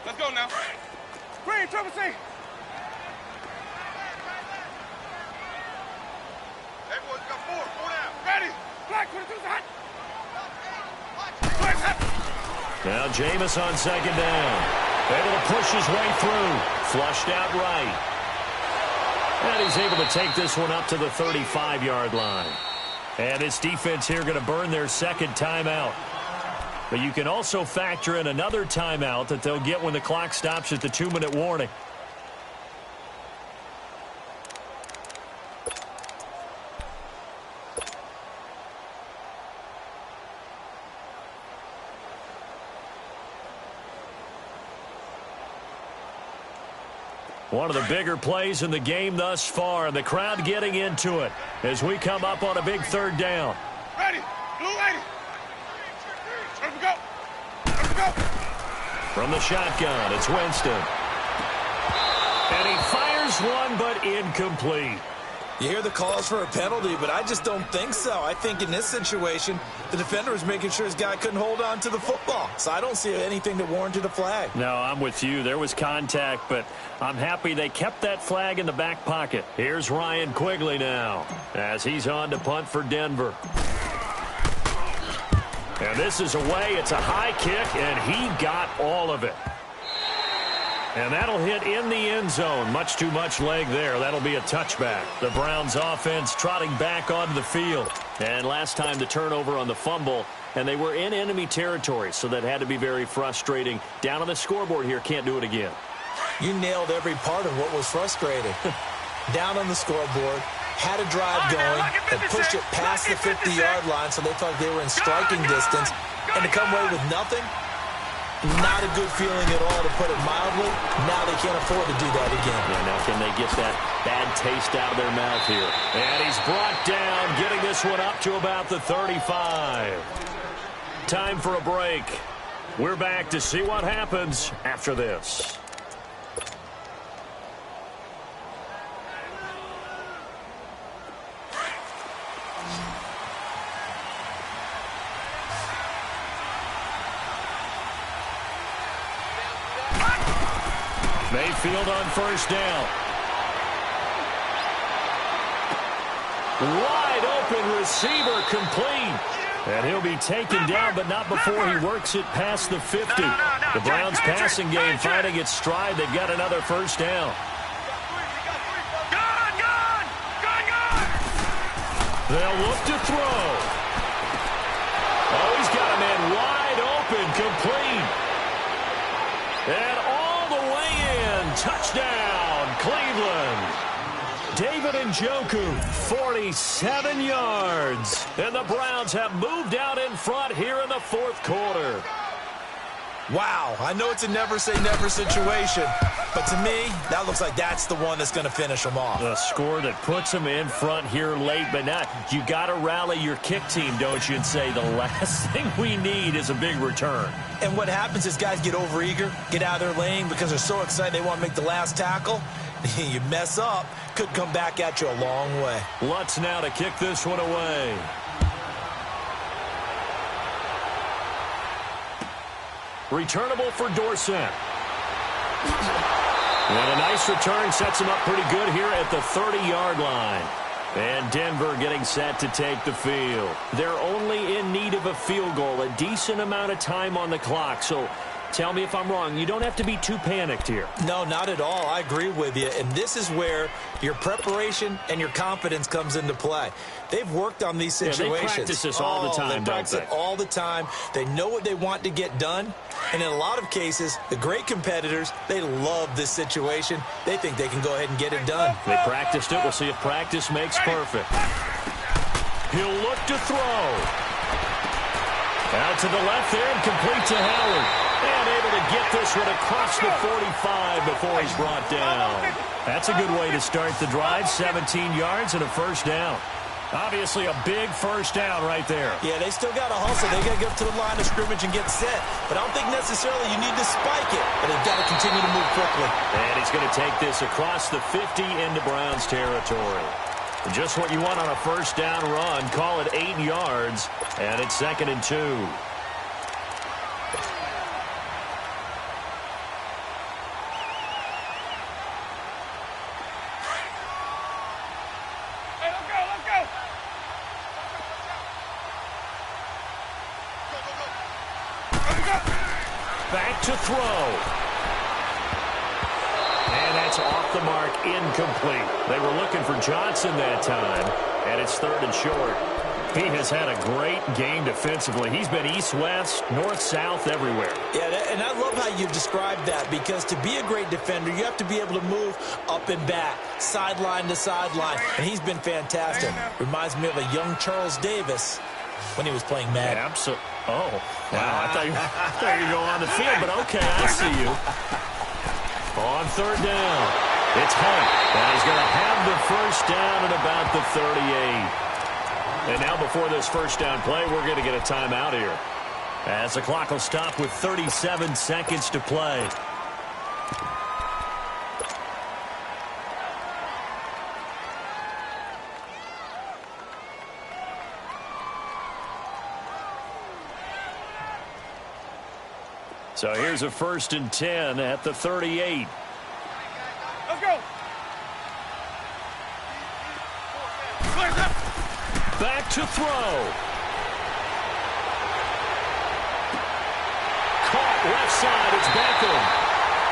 Let's go now. Green, triple C. Hey, boys, got four down. Ready. Black, 22's hot. Now Jameis on second down. Able to push his way through. Flushed out right. And he's able to take this one up to the 35-yard line. And this defense here going to burn their second timeout. But you can also factor in another timeout that they'll get when the clock stops at the 2-minute warning. One of the bigger plays in the game thus far, and the crowd getting into it as we come up on a big third down. Ready. Blue lady. Let me go. Let me go. From the shotgun, it's Winston. And he fires one, but incomplete. You hear the calls for a penalty, but I just don't think so. I think in this situation, the defender was making sure his guy couldn't hold on to the football. So I don't see anything that warranted a flag. No, I'm with you. There was contact, but I'm happy they kept that flag in the back pocket. Here's Ryan Quigley now as he's on to punt for Denver. And this is away. It's a high kick, and he got all of it. And that'll hit in the end zone. Much too much leg there. That'll be a touchback. The Browns offense trotting back onto the field. And last time the turnover on the fumble, and they were in enemy territory, so that had to be very frustrating. Down on the scoreboard here, can't do it again. You nailed every part of what was frustrating. Down on the scoreboard, had a drive going, and pushed it past the 50-yard line, so they thought they were in striking distance. And to come away with nothing, not a good feeling at all, to put it mildly. Now they can't afford to do that again. Yeah, now can they get that bad taste out of their mouth here? And he's brought down, getting this one up to about the 35. Time for a break. We're back to see what happens after this. Mayfield on first down. Wide open receiver, complete. And he'll be taken down, but not before he works it past the 50. The Browns passing game finding its stride. They've got another first down. They'll look to throw. Oh, he's got a man wide open, complete. And all the way in. Touchdown, Cleveland. David Njoku, 47 yards. And the Browns have moved out in front here in the fourth quarter. Wow, I know it's a never-say-never situation, but to me, that looks like that's the one that's going to finish them off. A score that puts them in front here late, but not. You got to rally your kick team, don't you, and say the last thing we need is a big return. And what happens is guys get overeager, get out of their lane because they're so excited they want to make the last tackle. You mess up, could come back at you a long way. Lutz now to kick this one away. Returnable for Dorsett. And a nice return sets him up pretty good here at the 30-yard line. And Denver getting set to take the field. They're only in need of a field goal, a decent amount of time on the clock. So tell me if I'm wrong. You don't have to be too panicked here. No, not at all. I agree with you. And this is where your preparation and your confidence comes into play. They've worked on these situations. Yeah, they practice this all the time, they practice it all the time. They know what they want to get done. And in a lot of cases, the great competitors, they love this situation. They think they can go ahead and get it done. They practiced it. We'll see if practice makes perfect. He'll look to throw. Out to the left there and complete to Howard. And able to get this one across the 45 before he's brought down. That's a good way to start the drive. 17 yards and a first down. Obviously a big first down right there. Yeah, they still got to hustle. They got to get up to the line of scrimmage and get set. But I don't think necessarily you need to spike it. But they've got to continue to move quickly. And he's going to take this across the 50 into Browns territory. Just what you want on a first down run. Call it 8 yards. And it's 2nd and 2. Back to throw. And that's off the mark, incomplete. They were looking for Johnson that time, and it's 3rd and short. He has had a great game defensively. He's been east-west, north-south, everywhere. Yeah, and I love how you described that, because to be a great defender, you have to be able to move up and back, sideline to sideline, and he's been fantastic. Reminds me of a young Charles Davis when he was playing Madden. Absolutely. Oh, wow. I thought you were going on the field, but okay, I see you. On 3rd down, it's Hunt. And he's going to have the first down at about the 38. And now before this first down play, we're going to get a timeout here, as the clock will stop with 37 seconds to play. So here's a 1st and 10 at the 38. Let's go. Back to throw. Caught left side. It's Beckham.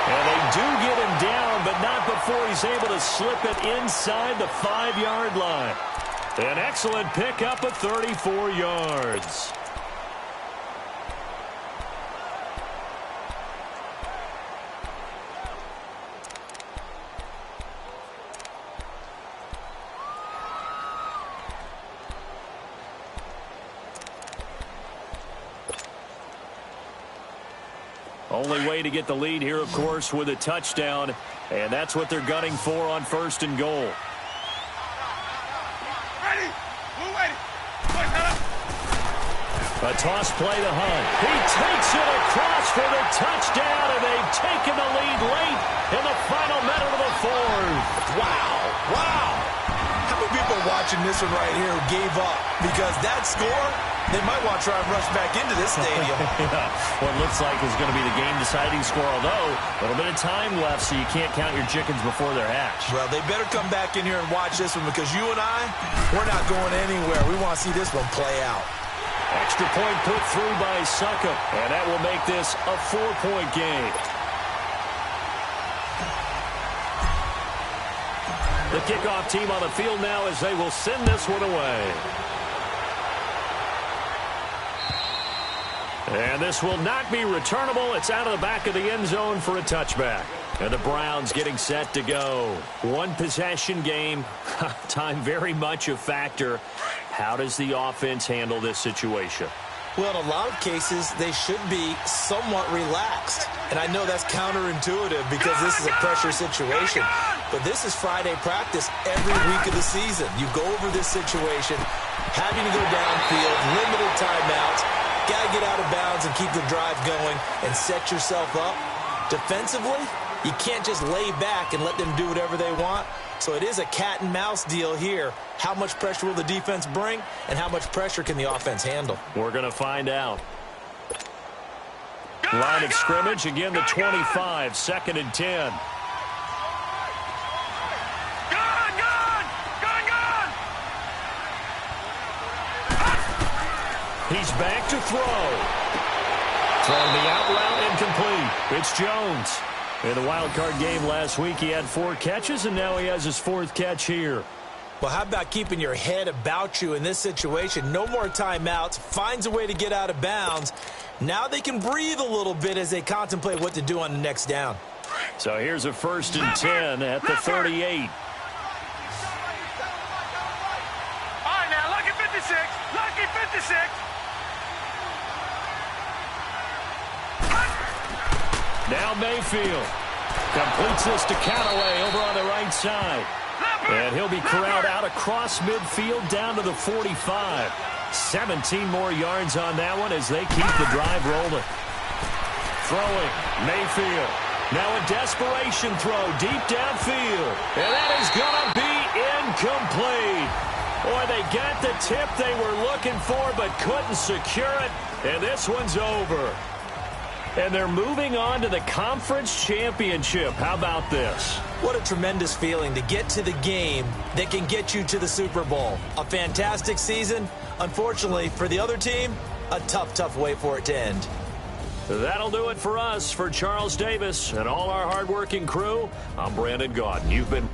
And they do get him down, but not before he's able to slip it inside the 5-yard line. An excellent pickup of 34 yards. Only way to get the lead here, of course, with a touchdown. And that's what they're gunning for on 1st and goal. Ready. We're waiting. Boys, head up. A toss play to Hunt. He takes it across for the touchdown, and they've taken the lead late in the final minute of the 4th. Wow. Wow. How many people are watching this one right here who gave up? Because that score, they might want to try and rush back into this stadium. Yeah. What looks like is going to be the game-deciding score, although a little bit of time left, so you can't count your chickens before they're hatched. Well, they better come back in here and watch this one, because you and I, we're not going anywhere. We want to see this one play out. Extra point put through by Succop, and that will make this a 4-point game. The kickoff team on the field now as they will send this one away. And this will not be returnable. It's out of the back of the end zone for a touchback. And the Browns getting set to go. One possession game. Time very much a factor. How does the offense handle this situation? Well, in a lot of cases, they should be somewhat relaxed. And I know that's counterintuitive because this is a pressure situation. But this is Friday practice every week of the season. You go over this situation, having to go downfield, limited timeouts, got to get out of bounds and keep the drive going and set yourself up. Defensively, you can't just lay back and let them do whatever they want. So it is a cat and mouse deal here. How much pressure will the defense bring, and how much pressure can the offense handle? We're going to find out. Line of scrimmage, again the 25, 2nd and 10. He's back to throw. Throwing the out route, incomplete. It's Jones. In the wild card game last week, he had 4 catches, and now he has his 4th catch here. Well, how about keeping your head about you in this situation? No more timeouts. Finds a way to get out of bounds. Now they can breathe a little bit as they contemplate what to do on the next down. So here's a 1st and 10 at the 38. All right, now, lucky 56. Lucky 56. Now Mayfield completes this to Callaway over on the right side. And he'll be corralled out across midfield down to the 45. 17 more yards on that one as they keep the drive rolling. Throwing, Mayfield. Now a desperation throw deep downfield. And that is going to be incomplete. Boy, they got the tip they were looking for but couldn't secure it. And this one's over. And they're moving on to the conference championship. How about this? What a tremendous feeling to get to the game that can get you to the Super Bowl. A fantastic season. Unfortunately, for the other team, a tough, tough way for it to end. That'll do it for us. For Charles Davis and all our hardworking crew, I'm Brandon Gaudin. You've been...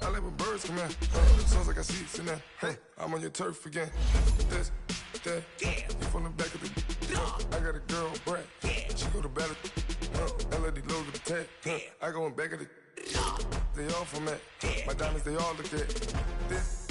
I like when birds come in. Sounds like I see it in there. Hey, I'm on your turf again. This, that, you from the back of the... I got a girl, Brad. She go to battle. LED logo the tag. I go in back of the... They all from that. My diamonds, they all look at this.